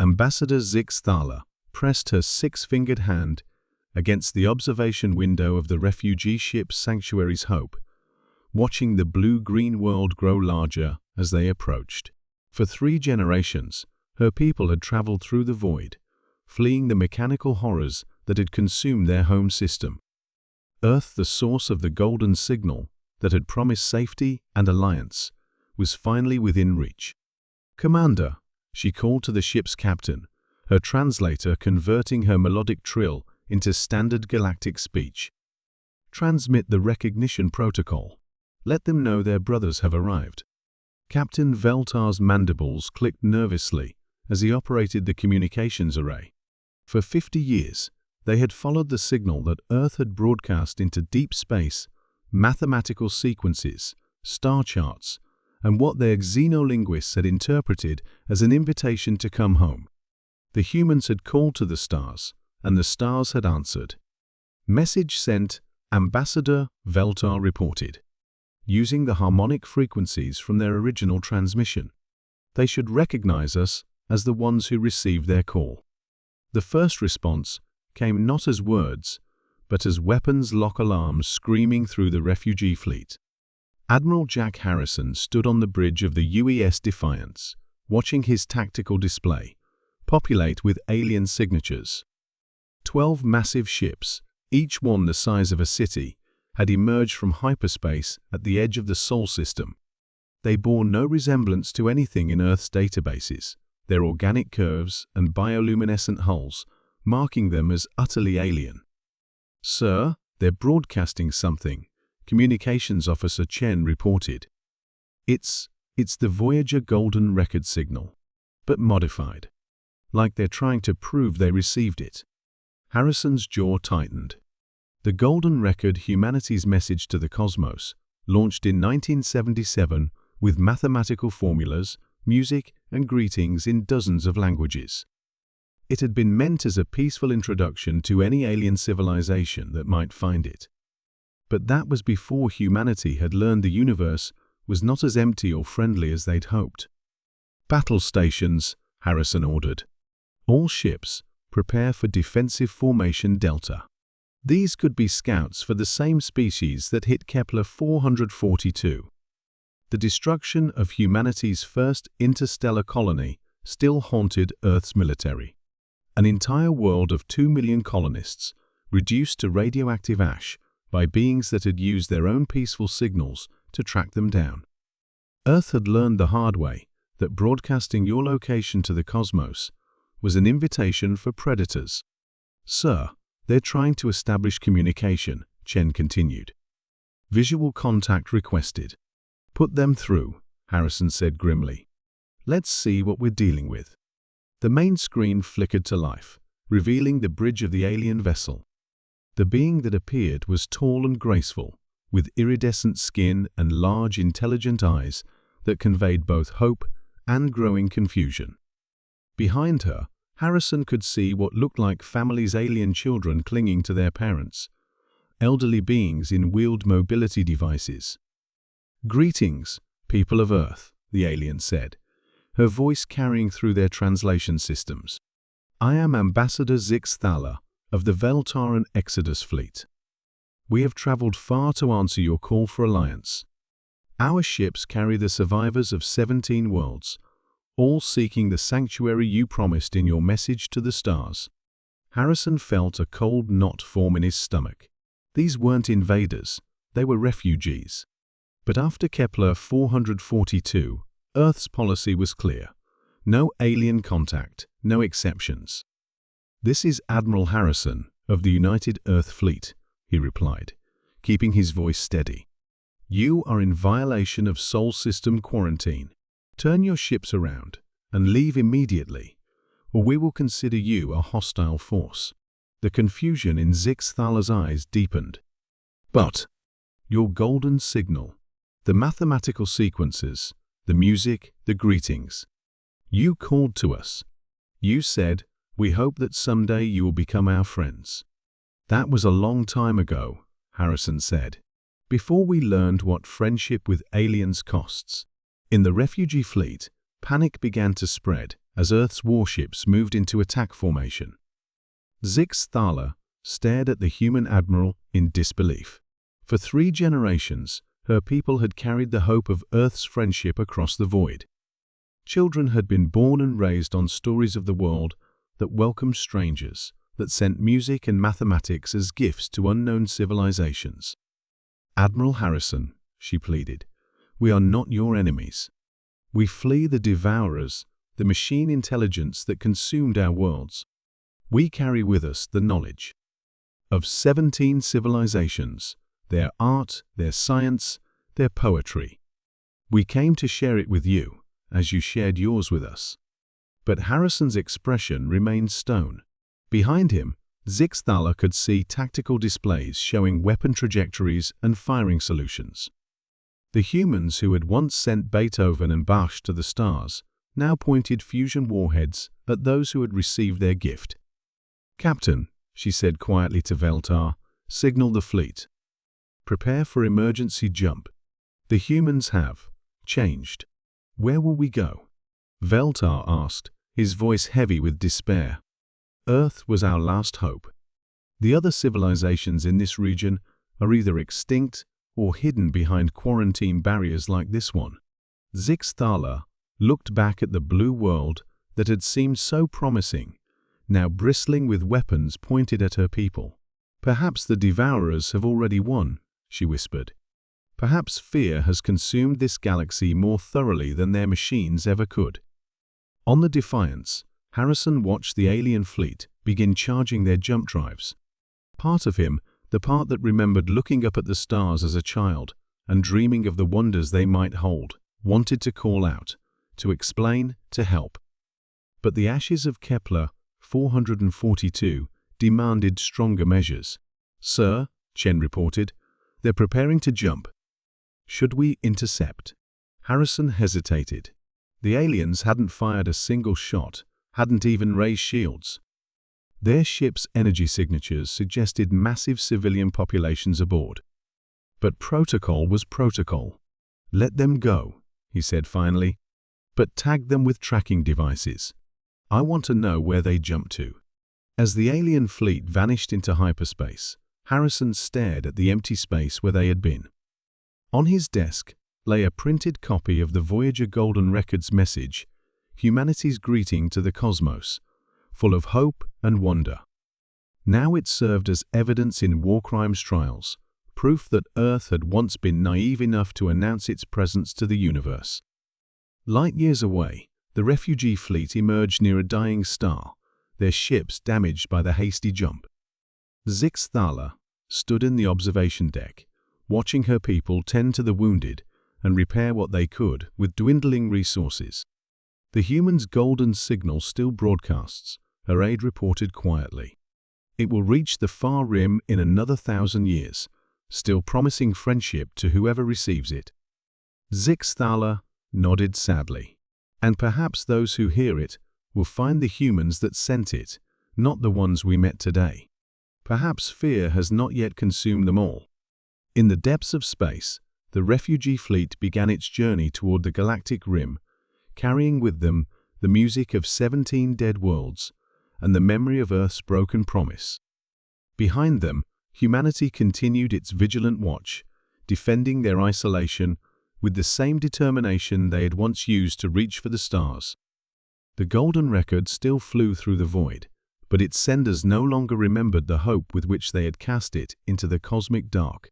Ambassador Zixthala pressed her six-fingered hand against the observation window of the refugee ship's Sanctuary's Hope, watching the blue-green world grow larger as they approached. For 3 generations, her people had traveled through the void, fleeing the mechanical horrors that had consumed their home system. Earth, the source of the golden signal that had promised safety and alliance, was finally within reach. "Commander," she called to the ship's captain, her translator converting her melodic trill into standard galactic speech. "Transmit the recognition protocol. Let them know their brothers have arrived." Captain Veltar's mandibles clicked nervously as he operated the communications array. For 50 years, they had followed the signal that Earth had broadcast into deep space, mathematical sequences, star charts, and what their xenolinguists had interpreted as an invitation to come home. The humans had called to the stars, and the stars had answered. "Message sent," Ambassador Veltar reported, using the harmonic frequencies from their original transmission. "They should recognize us as the ones who received their call." The first response came not as words, but as weapons lock alarms screaming through the refugee fleet. Admiral Jack Harrison stood on the bridge of the UES Defiance, watching his tactical display populate with alien signatures. 12 massive ships, each one the size of a city, had emerged from hyperspace at the edge of the Sol system. They bore no resemblance to anything in Earth's databases, their organic curves and bioluminescent hulls marking them as utterly alien. "Sir, they're broadcasting something," Communications Officer Chen reported. It's the Voyager Golden Record signal, but modified. Like they're trying to prove they received it." Harrison's jaw tightened. The Golden Record, humanity's message to the cosmos, launched in 1977 with mathematical formulas, music, and greetings in dozens of languages. It had been meant as a peaceful introduction to any alien civilization that might find it. But that was before humanity had learned the universe was not as empty or friendly as they'd hoped. "Battle stations," Harrison ordered. "All ships, prepare for defensive formation Delta." These could be scouts for the same species that hit Kepler 442. The destruction of humanity's first interstellar colony still haunted Earth's military. An entire world of 2 million colonists, reduced to radioactive ash by beings that had used their own peaceful signals to track them down. Earth had learned the hard way that broadcasting your location to the cosmos was an invitation for predators. "Sir, they're trying to establish communication," Chen continued. "Visual contact requested." "Put them through," Harrison said grimly. "Let's see what we're dealing with." The main screen flickered to life, revealing the bridge of the alien vessel. The being that appeared was tall and graceful, with iridescent skin and large, intelligent eyes that conveyed both hope and growing confusion. Behind her, Harrison could see what looked like families' alien children clinging to their parents, elderly beings in wheeled mobility devices. "Greetings, people of Earth," the alien said, her voice carrying through their translation systems. "I am Ambassador Zixthala of the Veltaran Exodus Fleet. We have traveled far to answer your call for alliance. Our ships carry the survivors of 17 worlds, all seeking the sanctuary you promised in your message to the stars." Harrison felt a cold knot form in his stomach. These weren't invaders, they were refugees. But after Kepler 442, Earth's policy was clear. No alien contact, no exceptions. "This is Admiral Harrison of the United Earth Fleet," he replied, keeping his voice steady. "You are in violation of Sol System quarantine. Turn your ships around and leave immediately, or we will consider you a hostile force." The confusion in Zixthala's eyes deepened. "But your golden signal, the mathematical sequences, the music, the greetings. You called to us. You said, 'We hope that someday you will become our friends.'" "That was a long time ago," Harrison said, "before we learned what friendship with aliens costs. In the refugee fleet, panic began to spread as Earth's warships moved into attack formation. Zix Thala stared at the human admiral in disbelief. For 3 generations, her people had carried the hope of Earth's friendship across the void. Children had been born and raised on stories of the world that welcomed strangers, that sent music and mathematics as gifts to unknown civilizations. "Admiral Harrison," she pleaded, "we are not your enemies. We flee the devourers, the machine intelligence that consumed our worlds. We carry with us the knowledge of 17 civilizations, their art, their science, their poetry. We came to share it with you, as you shared yours with us." But Harrison's expression remained stone. Behind him, Zix Thala could see tactical displays showing weapon trajectories and firing solutions. The humans who had once sent Beethoven and Bach to the stars now pointed fusion warheads at those who had received their gift. "Captain," she said quietly to Veltar, "signal the fleet. Prepare for emergency jump. The humans have changed. Where will we go?" Veltar asked, his voice heavy with despair. "Earth was our last hope. The other civilizations in this region are either extinct or hidden behind quarantine barriers like this one." Zix Thala looked back at the blue world that had seemed so promising, now bristling with weapons pointed at her people. "Perhaps the devourers have already won," she whispered. "Perhaps fear has consumed this galaxy more thoroughly than their machines ever could." On the Defiance, Harrison watched the alien fleet begin charging their jump drives. Part of him, the part that remembered looking up at the stars as a child and dreaming of the wonders they might hold, wanted to call out, to explain, to help. But the ashes of Kepler 442 demanded stronger measures. "Sir," Chen reported, "they're preparing to jump. Should we intercept?" Harrison hesitated. The aliens hadn't fired a single shot, hadn't even raised shields. Their ship's energy signatures suggested massive civilian populations aboard. But protocol was protocol. "Let them go," he said finally, "but tag them with tracking devices. I want to know where they jumped to." As the alien fleet vanished into hyperspace, Harrison stared at the empty space where they had been. On his desk lay a printed copy of the Voyager Golden Record's message, humanity's greeting to the cosmos, full of hope and wonder. Now it served as evidence in war crimes trials, proof that Earth had once been naive enough to announce its presence to the universe. Light years away, the refugee fleet emerged near a dying star, their ships damaged by the hasty jump. Zix Thala stood in the observation deck, watching her people tend to the wounded and repair what they could with dwindling resources. "The human's golden signal still broadcasts," her aide reported quietly. "It will reach the far rim in another 1,000 years, still promising friendship to whoever receives it." Zix Thala nodded sadly. "And perhaps those who hear it will find the humans that sent it, not the ones we met today. Perhaps fear has not yet consumed them all." In the depths of space, the refugee fleet began its journey toward the galactic rim, carrying with them the music of 17 dead worlds and the memory of Earth's broken promise. Behind them, humanity continued its vigilant watch, defending their isolation with the same determination they had once used to reach for the stars. The Golden Record still flew through the void, but its senders no longer remembered the hope with which they had cast it into the cosmic dark.